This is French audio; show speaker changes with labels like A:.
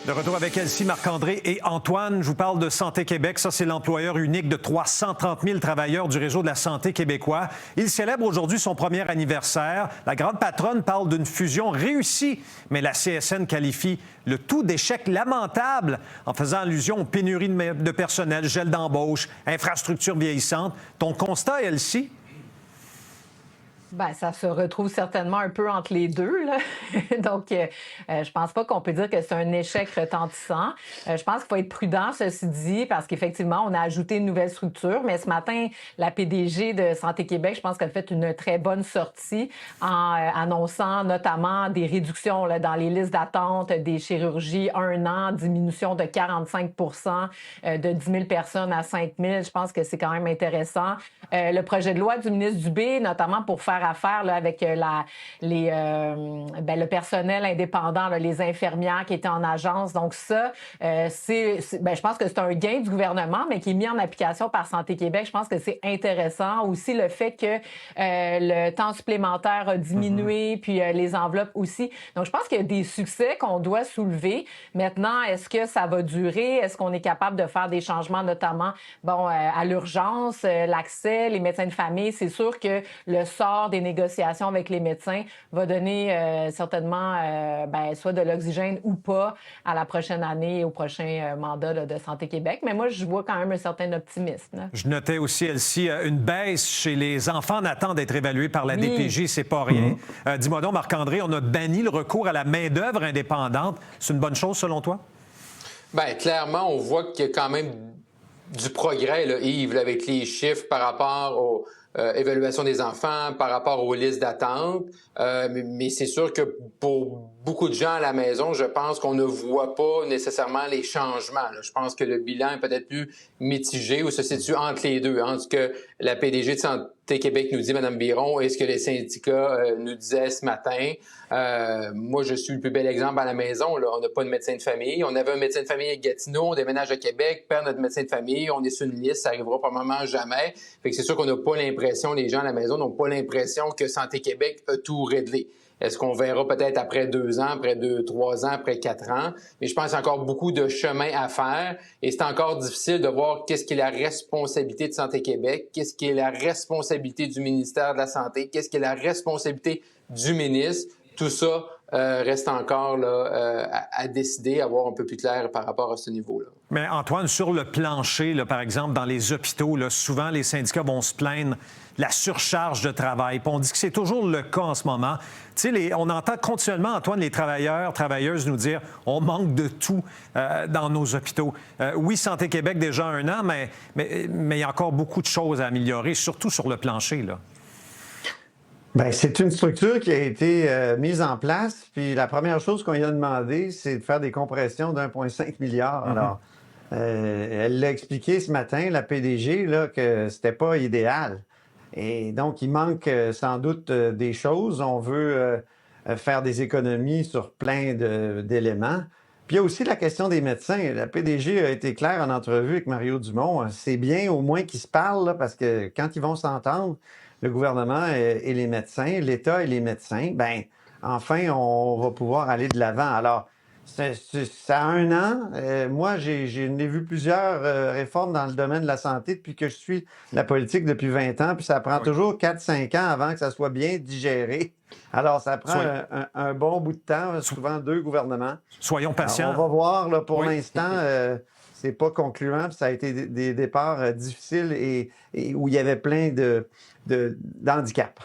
A: De retour avec Elsie, Marc-André et Antoine. Je vous parle de Santé Québec. Ça, c'est l'employeur unique de 330 000 travailleurs du réseau de la santé québécois. Il célèbre aujourd'hui son premier anniversaire. La grande patronne parle d'une fusion réussie, mais la CSN qualifie le tout d'échec lamentable en faisant allusion aux pénuries de personnel, gel d'embauche, infrastructures vieillissantes. Ton constat, Elsie?
B: Bien, ça se retrouve certainement un peu entre les deux, là. Donc, je pense pas qu'on peut dire que c'est un échec retentissant. Je pense qu'il faut être prudent, ceci dit, parce qu'effectivement, on a ajouté une nouvelle structure. Mais ce matin, la PDG de Santé Québec, je pense qu'elle a fait une très bonne sortie en annonçant notamment des réductions là, dans les listes d'attente des chirurgies, 1 an, diminution de 45 de 10 000 personnes à 5 000. Je pense que c'est quand même intéressant. Le projet de loi du ministre Dubé, notamment pour faire affaire là, avec le personnel indépendant, là, les infirmières qui étaient en agence. Donc ça, je pense que c'est un gain du gouvernement, mais qui est mis en application par Santé Québec. Je pense que c'est intéressant. Aussi le fait que le temps supplémentaire a diminué, puis les enveloppes aussi. Donc je pense qu'il y a des succès qu'on doit soulever. Maintenant, est-ce que ça va durer? Est-ce qu'on est capable de faire des changements, notamment à l'urgence, l'accès, les médecins de famille? C'est sûr que le sort des négociations avec les médecins va donner certainement soit de l'oxygène ou pas à la prochaine année et au prochain mandat là, de Santé Québec. Mais moi, je vois quand même un certain optimisme. Là.
A: Je notais aussi, Elsie, une baisse chez les enfants en attente d'être évalués par la DPJ. C'est pas rien. Dis-moi donc, Marc-André, on a banni le recours à la main-d'œuvre indépendante. C'est une bonne chose, selon toi?
C: Bien, clairement, on voit qu'il y a quand même du progrès, là, Yves, là, avec les chiffres par rapport aux évaluation des enfants, par rapport aux listes d'attente. Mais c'est sûr que pour beaucoup de gens à la maison, je pense qu'on ne voit pas nécessairement les changements. Là. Je pense que le bilan est peut-être plus mitigé ou se situe entre les deux, entre ce que la PDG de Santé Québec nous dit, Mme Biron, et ce que les syndicats nous disaient ce matin. Moi, je suis le plus bel exemple à la maison. Là. On n'a pas de médecin de famille. On avait un médecin de famille à Gatineau, on déménage à Québec, perd notre médecin de famille, on est sur une liste, ça arrivera probablement jamais. Fait que c'est sûr qu'on n'a pas l'impression, les gens à la maison n'ont pas l'impression que Santé Québec a tout réglé. Est-ce qu'on verra peut-être après 2 ans, après 3 ans, après 4 ans? Mais je pense qu'il y a encore beaucoup de chemin à faire et c'est encore difficile de voir qu'est-ce qui est la responsabilité de Santé Québec, qu'est-ce qui est la responsabilité du ministère de la Santé, qu'est-ce qui est la responsabilité du ministre. Tout ça reste encore là, à décider, à voir un peu plus clair par rapport à ce niveau-là.
A: Mais Antoine, sur le plancher, là, par exemple, dans les hôpitaux, là, souvent les syndicats vont se plaindre de la surcharge de travail. Puis on dit que c'est toujours le cas en ce moment. Tu sais, on entend continuellement, Antoine, les travailleuses nous dire on manque de tout dans nos hôpitaux. Oui, Santé Québec, déjà 1 an, mais il y a encore beaucoup de choses à améliorer, surtout sur le plancher, là.
D: Bien, c'est une structure qui a été mise en place. Puis la première chose qu'on lui a demandé, c'est de faire des compressions d'1,5 milliard. Alors, elle l'a expliqué ce matin, la PDG, là, que c'était pas idéal. Et donc, il manque sans doute des choses. On veut faire des économies sur plein d'éléments. Puis il y a aussi la question des médecins. La PDG a été claire en entrevue avec Mario Dumont. C'est bien au moins qu'ils se parlent, là, parce que quand ils vont s'entendre, le gouvernement et les médecins, l'État et les médecins, bien, enfin, on va pouvoir aller de l'avant. Alors, ça a 1 an. Moi, j'ai vu plusieurs réformes dans le domaine de la santé depuis que je suis la politique depuis 20 ans, puis ça prend toujours 4-5 ans avant que ça soit bien digéré. Alors, ça prend un bon bout de temps, souvent 2 gouvernements.
A: Soyons patients.
D: Alors, on va voir, là, pour l'instant, c'est pas concluant, puis ça a été des départs difficiles et où il y avait plein d'handicaps.